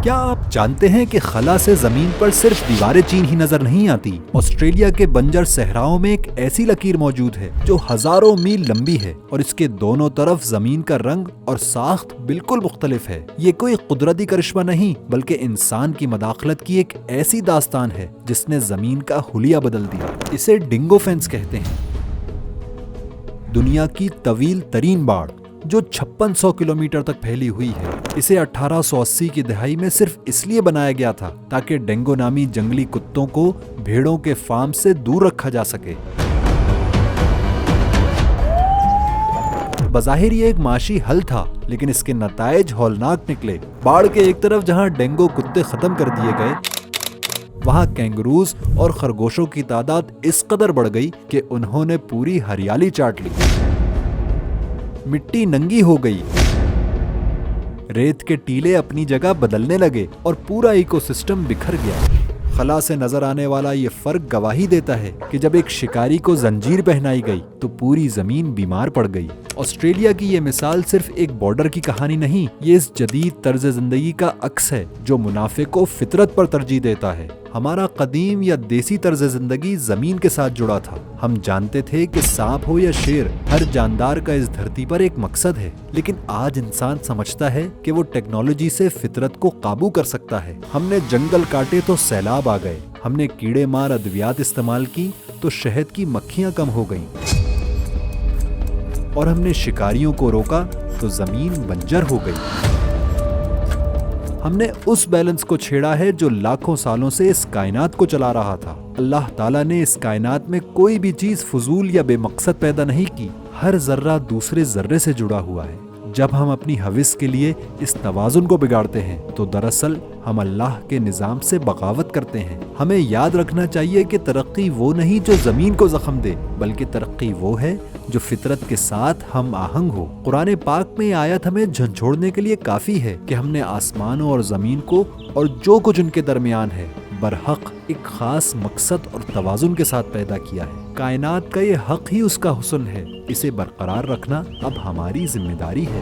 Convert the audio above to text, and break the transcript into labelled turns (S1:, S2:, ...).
S1: کیا آپ جانتے ہیں کہ خلا سے زمین پر صرف دیواریں چین ہی نظر نہیں آتی؟ آسٹریلیا کے بنجر صحراؤں میں ایک ایسی لکیر موجود ہے جو ہزاروں میل لمبی ہے اور اس کے دونوں طرف زمین کا رنگ اور ساخت بالکل مختلف ہے۔ یہ کوئی قدرتی کرشمہ نہیں بلکہ انسان کی مداخلت کی ایک ایسی داستان ہے جس نے زمین کا حلیہ بدل دیا۔ اسے ڈنگو فینس کہتے ہیں۔ دنیا کی طویل ترین باڑ جو 5600 کلومیٹر تک پھیلی ہوئی ہے، اسے 1880 کی دہائی میں صرف اس لیے بنایا گیا تھا تاکہ ڈینگو نامی جنگلی کتوں کو بھیڑوں کے فارم سے دور رکھا جا سکے۔ بظاہر یہ ایک معاشی حل تھا لیکن اس کے نتائج ہولناک نکلے۔ باڑ کے ایک طرف جہاں ڈینگو کتے ختم کر دیے گئے، وہاں کینگروز اور خرگوشوں کی تعداد اس قدر بڑھ گئی کہ انہوں نے پوری ہریالی چاٹ لی۔ مٹی ننگی ہو گئی، ریت کے ٹیلے اپنی جگہ بدلنے لگے اور پورا ایکو سسٹم بکھر گیا۔ خلا سے نظر آنے والا یہ فرق گواہی دیتا ہے کہ جب ایک شکاری کو زنجیر پہنائی گئی تو پوری زمین بیمار پڑ گئی۔ آسٹریلیا کی یہ مثال صرف ایک بارڈر کی کہانی نہیں، یہ اس جدید طرز زندگی کا عکس ہے جو منافع کو فطرت پر ترجیح دیتا ہے۔ ہمارا قدیم یا دیسی طرز زندگی زمین کے ساتھ جڑا تھا۔ ہم جانتے تھے کہ سانپ ہو یا شیر، ہر جاندار کا اس دھرتی پر ایک مقصد ہے، لیکن آج انسان سمجھتا ہے کہ وہ ٹیکنالوجی سے فطرت کو قابو کر سکتا ہے۔ ہم نے جنگل کاٹے تو سیلاب آ گئے، ہم نے کیڑے مار ادویات استعمال کی تو شہد کی مکھیاں کم ہو گئیں، اور ہم نے شکاریوں کو روکا تو زمین بنجر ہو گئی۔ ہم نے اس بیلنس کو چھیڑا ہے جو لاکھوں سالوں سے اس کائنات کو چلا رہا تھا۔ اللہ تعالیٰ نے اس کائنات میں کوئی بھی چیز فضول یا بے مقصد پیدا نہیں کی، ہر ذرہ دوسرے ذرے سے جڑا ہوا ہے۔ جب ہم اپنی ہوس کے لیے اس توازن کو بگاڑتے ہیں تو دراصل ہم اللہ کے نظام سے بغاوت کرتے ہیں۔ ہمیں یاد رکھنا چاہیے کہ ترقی وہ نہیں جو زمین کو زخم دے، بلکہ ترقی وہ ہے جو فطرت کے ساتھ ہم آہنگ ہو۔ قرآن پاک میں یہ آیت ہمیں جھنجھوڑنے کے لیے کافی ہے کہ ہم نے آسمانوں اور زمین کو اور جو کچھ ان کے درمیان ہے برحق ایک خاص مقصد اور توازن کے ساتھ پیدا کیا ہے۔ کائنات کا یہ حق ہی اس کا حسن ہے، اسے برقرار رکھنا اب ہماری ذمہ داری ہے۔